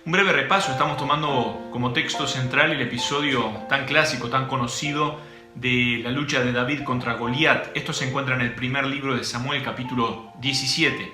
Un breve repaso, estamos tomando como texto central el episodio tan clásico, tan conocido de la lucha de David contra Goliat. Esto se encuentra en el primer libro de Samuel, capítulo 17.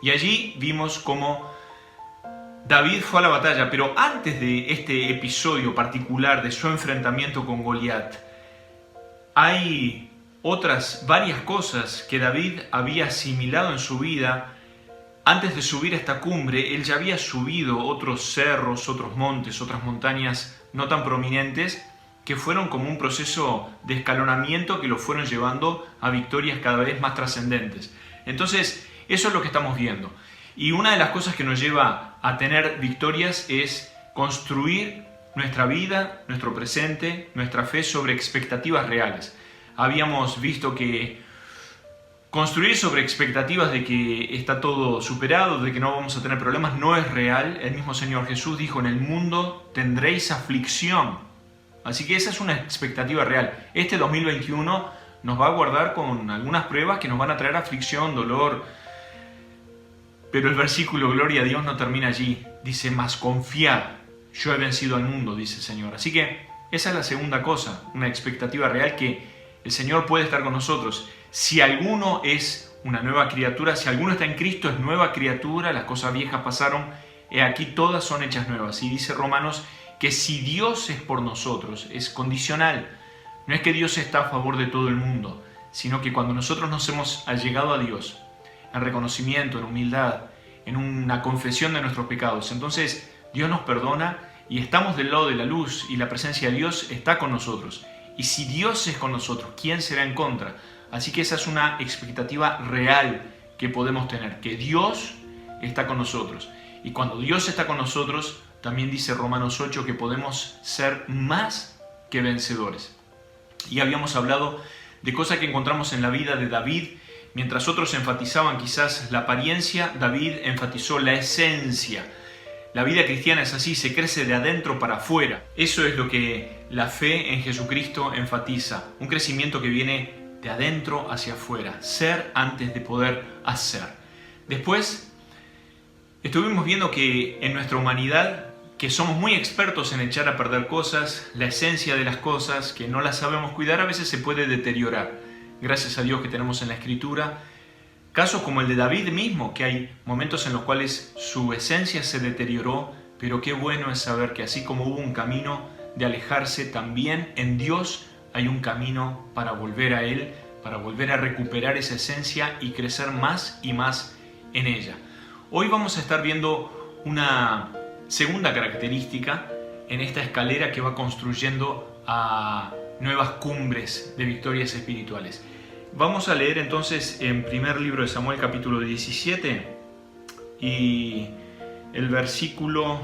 Y allí vimos cómo David fue a la batalla, pero antes de este episodio particular de su enfrentamiento con Goliat, hay varias cosas que David había asimilado en su vida. Antes de subir a esta cumbre, él ya había subido otros cerros, otros montes, otras montañas no tan prominentes, que fueron como un proceso de escalonamiento que lo fueron llevando a victorias cada vez más trascendentes. Entonces, eso es lo que estamos viendo. Y una de las cosas que nos lleva a tener victorias es construir nuestra vida, nuestro presente, nuestra fe sobre expectativas reales. Habíamos visto que construir sobre expectativas de que está todo superado, de que no vamos a tener problemas, no es real. El mismo Señor Jesús dijo: en el mundo tendréis aflicción. Así que esa es una expectativa real. Este 2021 nos va a guardar con algunas pruebas que nos van a traer aflicción, dolor. Pero el versículo gloria a Dios no termina allí. Dice: mas confiad, yo he vencido al mundo, dice el Señor. Así que esa es la segunda cosa, una expectativa real, que el Señor puede estar con nosotros. Si alguno es una nueva criatura, si alguno está en Cristo, es nueva criatura, las cosas viejas pasaron, he aquí todas son hechas nuevas. Y dice Romanos que si Dios es por nosotros, es condicional. No es que Dios está a favor de todo el mundo, sino que cuando nosotros nos hemos allegado a Dios, en reconocimiento, en humildad, en una confesión de nuestros pecados, entonces Dios nos perdona y estamos del lado de la luz, y la presencia de Dios está con nosotros. Y si Dios es con nosotros, ¿quién será en contra? Así que esa es una expectativa real que podemos tener, que Dios está con nosotros. Y cuando Dios está con nosotros, también dice Romanos 8 que podemos ser más que vencedores. Y habíamos hablado de cosas que encontramos en la vida de David. Mientras otros enfatizaban quizás la apariencia, David enfatizó la esencia. La vida cristiana es así, se crece de adentro para afuera. Eso es lo que la fe en Jesucristo enfatiza. Un crecimiento que viene de adentro hacia afuera. Ser antes de poder hacer. Después, estuvimos viendo que en nuestra humanidad, que somos muy expertos en echar a perder cosas, la esencia de las cosas, que no las sabemos cuidar, a veces se puede deteriorar. Gracias a Dios que tenemos en la Escritura casos como el de David mismo, que hay momentos en los cuales su esencia se deterioró, pero qué bueno es saber que así como hubo un camino de alejarse, también en Dios hay un camino para volver a Él, para volver a recuperar esa esencia y crecer más y más en ella. Hoy vamos a estar viendo una segunda característica en esta escalera que va construyendo a nuevas cumbres de victorias espirituales. Vamos a leer entonces en primer libro de Samuel, capítulo 17, y el versículo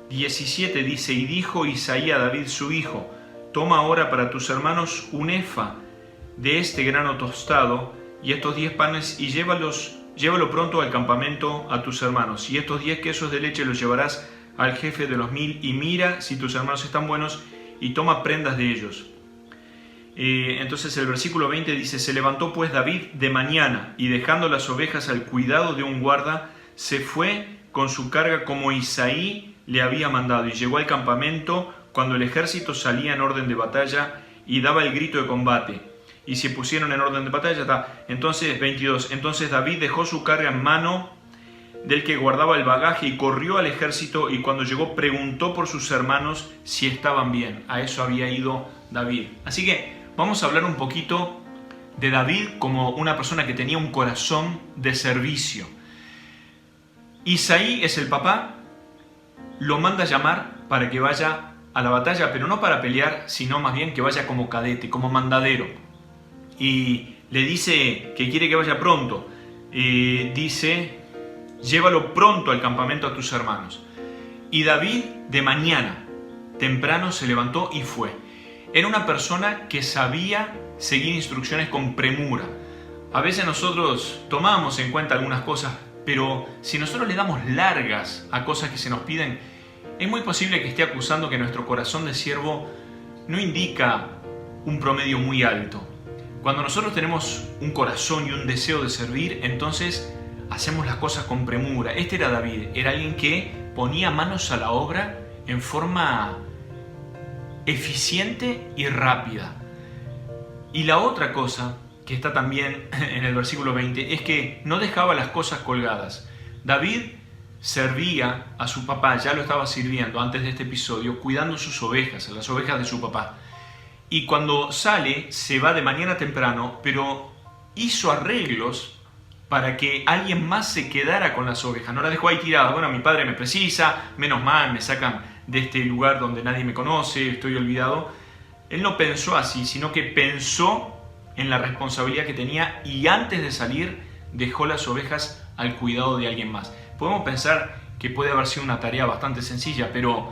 17 dice: y dijo Isaí a David su hijo: toma ahora para tus hermanos un efa de este grano tostado y estos 10 panes, y llévalo pronto al campamento a tus hermanos, y estos 10 quesos de leche los llevarás al jefe de los 1000, y mira si tus hermanos están buenos, y toma prendas de ellos. Entonces el versículo 20 dice: se levantó pues David de mañana, y dejando las ovejas al cuidado de un guarda, se fue con su carga como Isaí le había mandado, y llegó al campamento cuando el ejército salía en orden de batalla y daba el grito de combate, y se pusieron en orden de batalla. Entonces 22, entonces David dejó su carga en mano del que guardaba el bagaje y corrió al ejército, y cuando llegó preguntó por sus hermanos si estaban bien. A eso había ido David. Así que vamos a hablar un poquito de David como una persona que tenía un corazón de servicio. Isaí es el papá, lo manda a llamar para que vaya a la batalla, pero no para pelear, sino más bien que vaya como cadete, como mandadero. Y le dice que quiere que vaya pronto. Dice: llévalo pronto al campamento a tus hermanos. Y David de mañana, temprano, se levantó y fue. Era una persona que sabía seguir instrucciones con premura. A veces nosotros tomamos en cuenta algunas cosas, pero si nosotros le damos largas a cosas que se nos piden, es muy posible que esté acusando que nuestro corazón de siervo no indica un promedio muy alto. Cuando nosotros tenemos un corazón y un deseo de servir, entonces hacemos las cosas con premura. Este era David, era alguien que ponía manos a la obra en forma eficiente y rápida. Y la otra cosa que está también en el versículo 20 es que no dejaba las cosas colgadas. David servía a su papá, ya lo estaba sirviendo antes de este episodio, cuidando sus ovejas, las ovejas de su papá. Y cuando sale, se va de mañana temprano, pero hizo arreglos para que alguien más se quedara con las ovejas. No las dejó ahí tiradas. Bueno, mi padre me precisa, menos mal, me sacan de este lugar donde nadie me conoce, estoy olvidado. Él no pensó así, sino que pensó en la responsabilidad que tenía y antes de salir dejó las ovejas al cuidado de alguien más. Podemos pensar que puede haber sido una tarea bastante sencilla, pero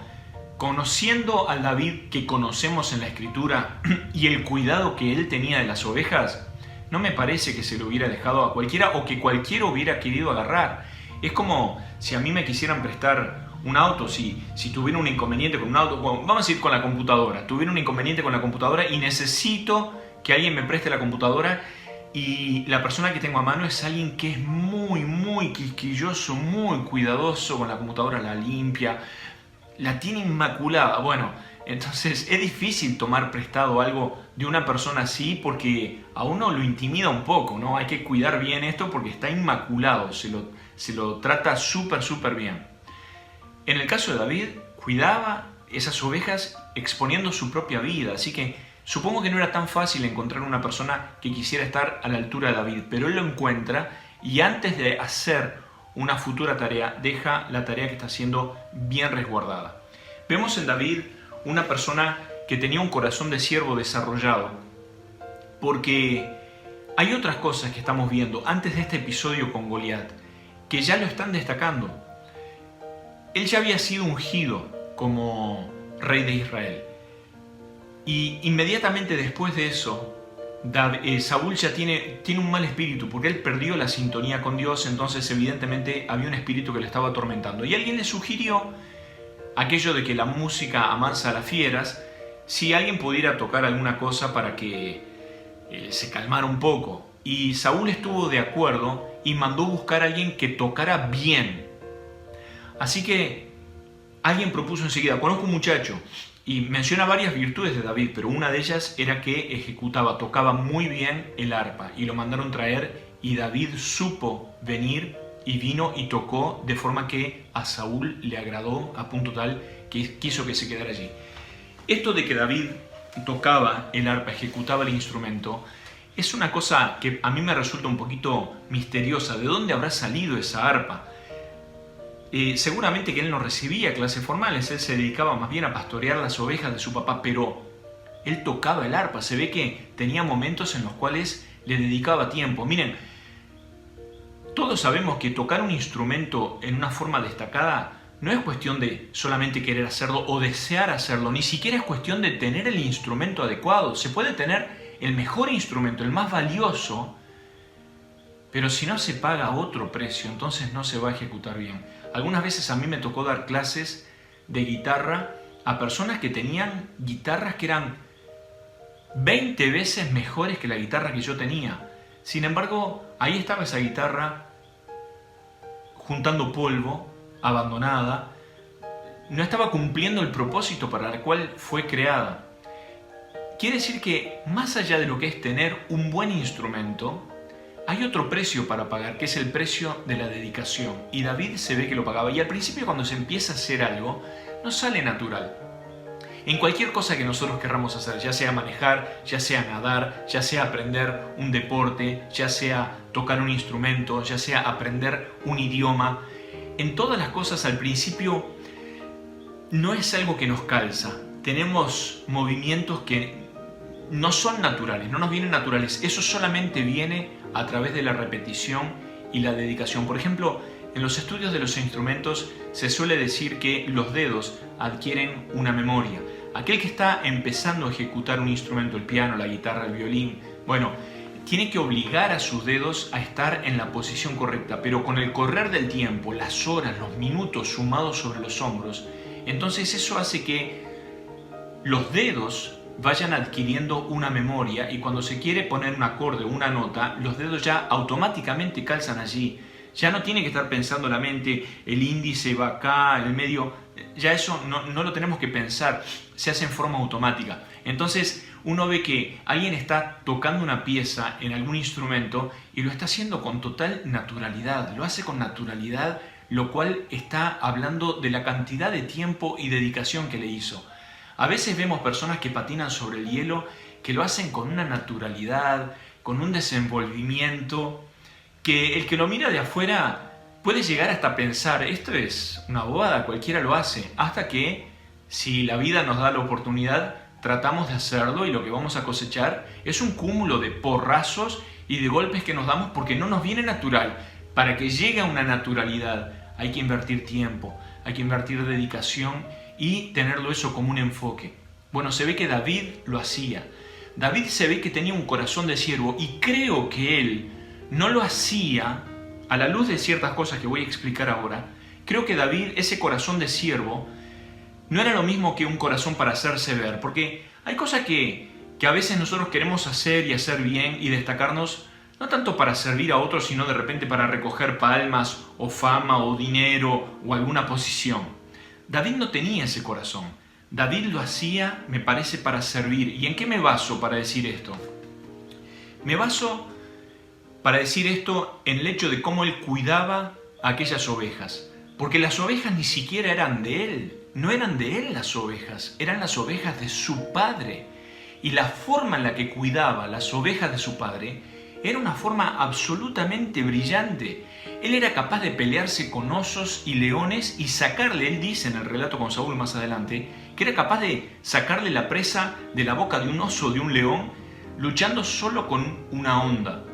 conociendo al David que conocemos en la Escritura y el cuidado que él tenía de las ovejas, no me parece que se lo hubiera dejado a cualquiera o que cualquiera hubiera querido agarrar. Es como si a mí me quisieran prestar un auto, si tuviera un inconveniente con un auto, bueno, vamos a ir con la computadora, tuviera un inconveniente con la computadora y necesito que alguien me preste la computadora y la persona que tengo a mano es alguien que es muy quisquilloso, muy cuidadoso con la computadora, la limpia, la tiene inmaculada. Bueno, entonces es difícil tomar prestado algo de una persona así porque a uno lo intimida un poco, ¿no? Hay que cuidar bien esto porque está inmaculado, se lo trata súper bien. En el caso de David, cuidaba esas ovejas exponiendo su propia vida, así que supongo que no era tan fácil encontrar una persona que quisiera estar a la altura de David, pero él lo encuentra y antes de hacer una futura tarea, deja la tarea que está haciendo bien resguardada. Vemos en David una persona que tenía un corazón de siervo desarrollado, porque hay otras cosas que estamos viendo antes de este episodio con Goliat, que ya lo están destacando. Él ya había sido ungido como rey de Israel. Y inmediatamente después de eso, Saúl ya tiene un mal espíritu, porque él perdió la sintonía con Dios, entonces evidentemente había un espíritu que le estaba atormentando. Y alguien le sugirió aquello de que la música amansa a las fieras, si alguien pudiera tocar alguna cosa para que se calmara un poco. Y Saúl estuvo de acuerdo y mandó buscar a alguien que tocara bien. Así que alguien propuso enseguida, conozco un muchacho, y menciona varias virtudes de David, pero una de ellas era que tocaba muy bien el arpa, y lo mandaron traer, y David supo venir, y vino y tocó de forma que a Saúl le agradó a punto tal que quiso que se quedara allí. Esto de que David tocaba el arpa, ejecutaba el instrumento, es una cosa que a mí me resulta un poquito misteriosa. ¿De dónde habrá salido esa arpa? Seguramente que él no recibía clases formales, él se dedicaba más bien a pastorear las ovejas de su papá, pero él tocaba el arpa. Se ve que tenía momentos en los cuales le dedicaba tiempo. Miren, todos sabemos que tocar un instrumento en una forma destacada no es cuestión de solamente querer hacerlo o desear hacerlo, ni siquiera es cuestión de tener el instrumento adecuado. Se puede tener el mejor instrumento, el más valioso, pero si no se paga otro precio, entonces no se va a ejecutar bien. Algunas veces a mí me tocó dar clases de guitarra a personas que tenían guitarras que eran 20 veces mejores que la guitarra que yo tenía. Sin embargo, ahí estaba esa guitarra juntando polvo, abandonada, no estaba cumpliendo el propósito para el cual fue creada. Quiere decir que más allá de lo que es tener un buen instrumento, hay otro precio para pagar, que es el precio de la dedicación. Y David se ve que lo pagaba. Y al principio, cuando se empieza a hacer algo, no sale natural. En cualquier cosa que nosotros querramos hacer, ya sea manejar, ya sea nadar, ya sea aprender un deporte, ya sea tocar un instrumento, ya sea aprender un idioma, en todas las cosas al principio no es algo que nos calza. Tenemos movimientos que no son naturales, no nos vienen naturales. Eso solamente viene a través de la repetición y la dedicación. Por ejemplo, en los estudios de los instrumentos se suele decir que los dedos adquieren una memoria. Aquel que está empezando a ejecutar un instrumento, el piano, la guitarra, el violín, bueno, tiene que obligar a sus dedos a estar en la posición correcta, pero con el correr del tiempo, las horas, los minutos sumados sobre los hombros, entonces eso hace que los dedos vayan adquiriendo una memoria y cuando se quiere poner un acorde o una nota, los dedos ya automáticamente calzan allí. Ya no tiene que estar pensando la mente, el índice va acá, el medio, ya eso no lo tenemos que pensar, se hace en forma automática. Entonces uno ve que alguien está tocando una pieza en algún instrumento y lo está haciendo con total naturalidad, lo hace con naturalidad, lo cual está hablando de la cantidad de tiempo y dedicación que le hizo. A veces vemos personas que patinan sobre el hielo, que lo hacen con una naturalidad, con un desenvolvimiento, que el que lo mira de afuera puede llegar hasta pensar, esto es una bobada, cualquiera lo hace, hasta que, si la vida nos da la oportunidad, tratamos de hacerlo y lo que vamos a cosechar es un cúmulo de porrazos y de golpes que nos damos porque no nos viene natural. Para que llegue a una naturalidad hay que invertir tiempo, hay que invertir dedicación y tenerlo eso como un enfoque. Bueno, se ve que David lo hacía. David se ve que tenía un corazón de siervo y creo que él no lo hacía a la luz de ciertas cosas que voy a explicar ahora. Creo que David, ese corazón de siervo, no era lo mismo que un corazón para hacerse ver, porque hay cosas que a veces nosotros queremos hacer y hacer bien y destacarnos, no tanto para servir a otros, sino de repente para recoger palmas o fama o dinero o alguna posición. David no tenía ese corazón. David lo hacía, me parece, para servir. ¿Y en qué me baso para decir esto? Me baso para decir esto en el hecho de cómo él cuidaba a aquellas ovejas. Porque las ovejas ni siquiera eran de él. No eran de él las ovejas, eran las ovejas de su padre. Y la forma en la que cuidaba las ovejas de su padre era una forma absolutamente brillante. Él era capaz de pelearse con osos y leones y sacarle, él dice en el relato con Saúl más adelante, que era capaz de sacarle la presa de la boca de un oso o de un león, luchando solo con una onda.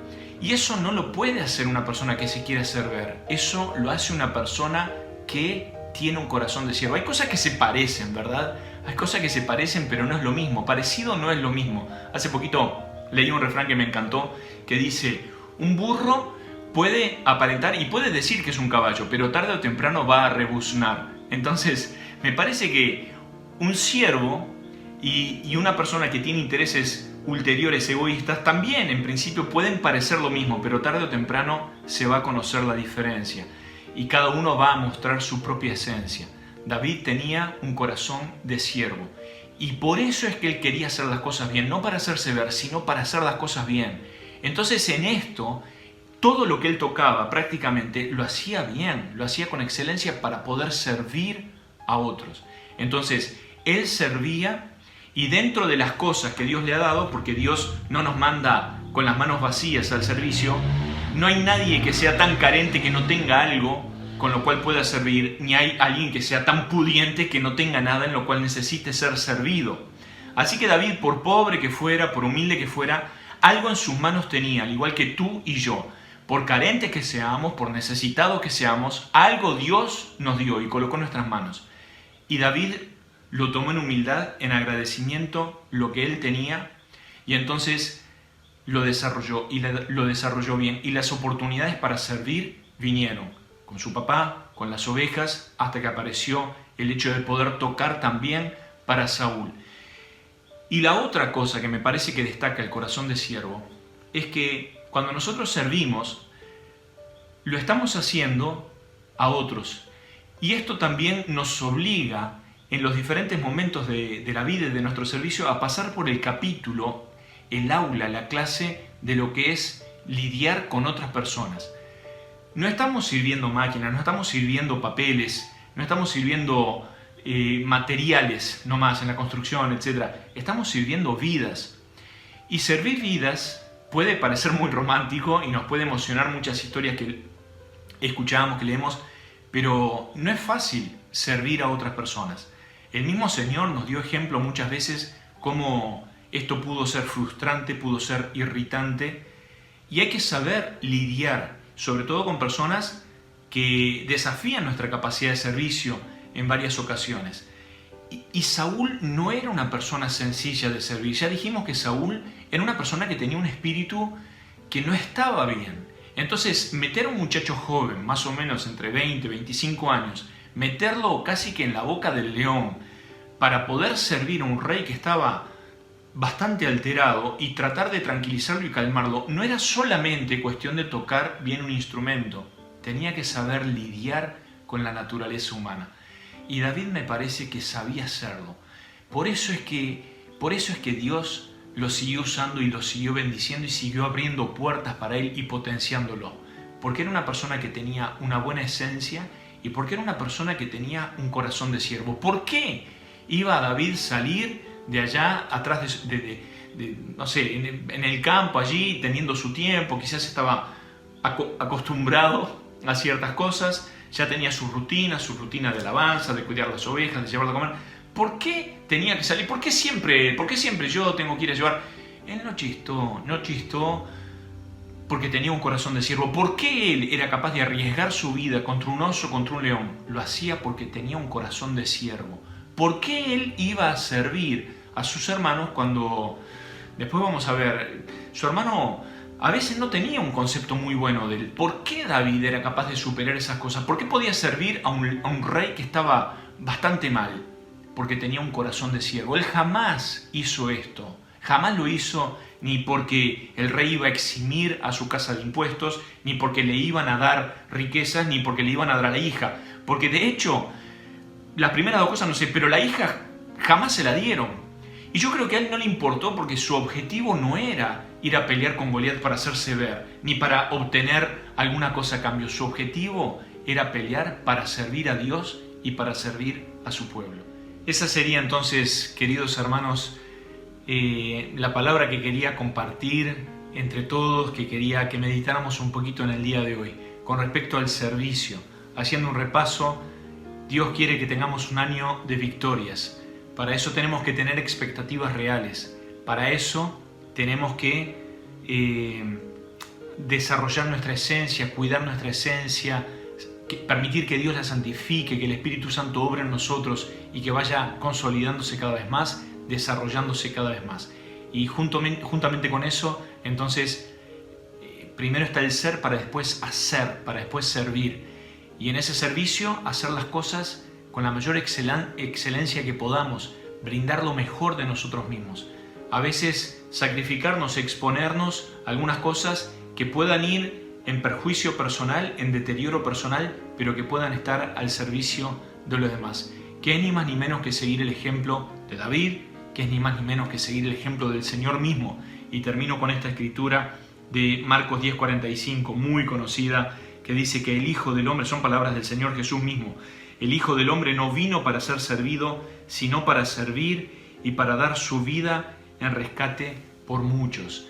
Y eso no lo puede hacer una persona que se quiere hacer ver. Eso lo hace una persona que tiene un corazón de siervo. Hay cosas que se parecen, ¿verdad? Hay cosas que se parecen, pero no es lo mismo. Parecido no es lo mismo. Hace poquito leí un refrán que me encantó, que dice, un burro puede aparentar y puede decir que es un caballo, pero tarde o temprano va a rebuznar. Entonces, me parece que un siervo y una persona que tiene intereses ulteriores, egoístas, también en principio pueden parecer lo mismo, pero tarde o temprano se va a conocer la diferencia y cada uno va a mostrar su propia esencia. David tenía un corazón de siervo y por eso es que él quería hacer las cosas bien, no para hacerse ver, sino para hacer las cosas bien. Entonces en esto, todo lo que él tocaba prácticamente lo hacía bien, lo hacía con excelencia para poder servir a otros. Entonces él servía y dentro de las cosas que Dios le ha dado, porque Dios no nos manda con las manos vacías al servicio, no hay nadie que sea tan carente que no tenga algo con lo cual pueda servir, ni hay alguien que sea tan pudiente que no tenga nada en lo cual necesite ser servido. Así que David, por pobre que fuera, por humilde que fuera, algo en sus manos tenía, al igual que tú y yo. Por carentes que seamos, por necesitados que seamos, algo Dios nos dio y colocó en nuestras manos. Y David lo tomó en humildad, en agradecimiento, lo que él tenía, y entonces lo desarrolló, y lo desarrolló bien. Y las oportunidades para servir vinieron, con su papá, con las ovejas, hasta que apareció el hecho de poder tocar también para Saúl. Y la otra cosa que me parece que destaca el corazón de siervo, es que cuando nosotros servimos, lo estamos haciendo a otros. Y esto también nos obliga en los diferentes momentos de la vida y de nuestro servicio a pasar por el capítulo, el aula, la clase de lo que es lidiar con otras personas. No estamos sirviendo máquinas, no estamos sirviendo papeles, no estamos sirviendo materiales nomás en la construcción, etc. Estamos sirviendo vidas. Y servir vidas puede parecer muy romántico y nos puede emocionar muchas historias que escuchamos, que leemos, pero no es fácil servir a otras personas. El mismo Señor nos dio ejemplo muchas veces cómo esto pudo ser frustrante, pudo ser irritante, y hay que saber lidiar, sobre todo con personas que desafían nuestra capacidad de servicio en varias ocasiones. Y Saúl no era una persona sencilla de servir. Ya dijimos que Saúl era una persona que tenía un espíritu que no estaba bien. Entonces, meter a un muchacho joven, más o menos entre 20 y 25 años, meterlo casi que en la boca del león para poder servir a un rey que estaba bastante alterado y tratar de tranquilizarlo y calmarlo, no era solamente cuestión de tocar bien un instrumento. tenía que saber lidiar con la naturaleza humana. Y David me parece que sabía hacerlo. Por eso es que Dios lo siguió usando y lo siguió bendiciendo y siguió abriendo puertas para él y potenciándolo. Porque era una persona que tenía una buena esencia y porque era una persona que tenía un corazón de siervo. ¿Por qué iba David a salir de allá atrás no sé, en el campo allí, teniendo su tiempo? Quizás estaba acostumbrado a ciertas cosas, ya tenía su rutina de alabanza, de cuidar las ovejas, de llevarlas a comer. ¿Por qué tenía que salir? ¿Por qué siempre yo tengo que ir a llevar? Él no chistó porque tenía un corazón de siervo. ¿Por qué él era capaz de arriesgar su vida contra un oso, contra un león? Lo hacía porque tenía un corazón de siervo. ¿Por qué él iba a servir a sus hermanos cuando, después vamos a ver, su hermano a veces no tenía un concepto muy bueno de él? ¿Por qué David era capaz de superar esas cosas? ¿Por qué podía servir a un rey que estaba bastante mal? Porque tenía un corazón de siervo. Él jamás hizo esto. Jamás lo hizo ni porque el rey iba a eximir a su casa de impuestos, ni porque le iban a dar riquezas, ni porque le iban a dar a la hija. Porque de hecho, las primeras dos cosas no sé, pero la hija jamás se la dieron. Y yo creo que a él no le importó porque su objetivo no era ir a pelear con Goliat para hacerse ver, ni para obtener alguna cosa a cambio. Su objetivo era pelear para servir a Dios y para servir a su pueblo. Esa sería entonces, queridos hermanos, la palabra que quería compartir entre todos, que quería que meditáramos un poquito en el día de hoy, con respecto al servicio. Haciendo un repaso, Dios quiere que tengamos un año de victorias. Para eso tenemos que tener expectativas reales. Para eso tenemos que desarrollar nuestra esencia, cuidar nuestra esencia, permitir que Dios la santifique, que el Espíritu Santo obre en nosotros y que vaya consolidándose cada vez más, desarrollándose cada vez más. Y juntamente con eso, entonces, primero está el ser para después hacer, para después servir. Y en ese servicio, hacer las cosas con la mayor excelencia que podamos, brindar lo mejor de nosotros mismos. A veces sacrificarnos, exponernos a algunas cosas que puedan ir en perjuicio personal, en deterioro personal, pero que puedan estar al servicio de los demás. Que es ni más ni menos que seguir el ejemplo de David, que es ni más ni menos que seguir el ejemplo del Señor mismo. Y termino con esta escritura de Marcos 10:45, muy conocida, que dice que el Hijo del Hombre, son palabras del Señor Jesús mismo, el Hijo del Hombre no vino para ser servido, sino para servir y para dar su vida en rescate por muchos.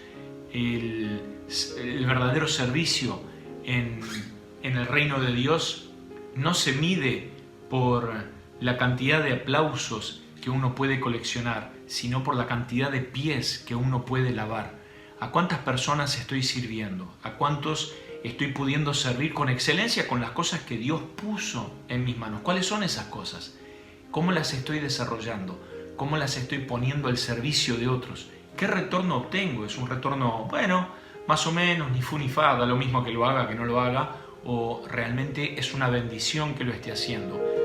El verdadero servicio en el reino de Dios no se mide por la cantidad de aplausos que uno puede coleccionar, sino por la cantidad de pies que uno puede lavar. ¿A cuántas personas estoy sirviendo? ¿A cuántos estoy pudiendo servir con excelencia con las cosas que Dios puso en mis manos? ¿Cuáles son esas cosas? ¿Cómo las estoy desarrollando? ¿Cómo las estoy poniendo al servicio de otros? ¿Qué retorno obtengo? ¿Es un retorno, bueno, más o menos, ni fu ni fa, da lo mismo que lo haga, que no lo haga? ¿O realmente es una bendición que lo esté haciendo?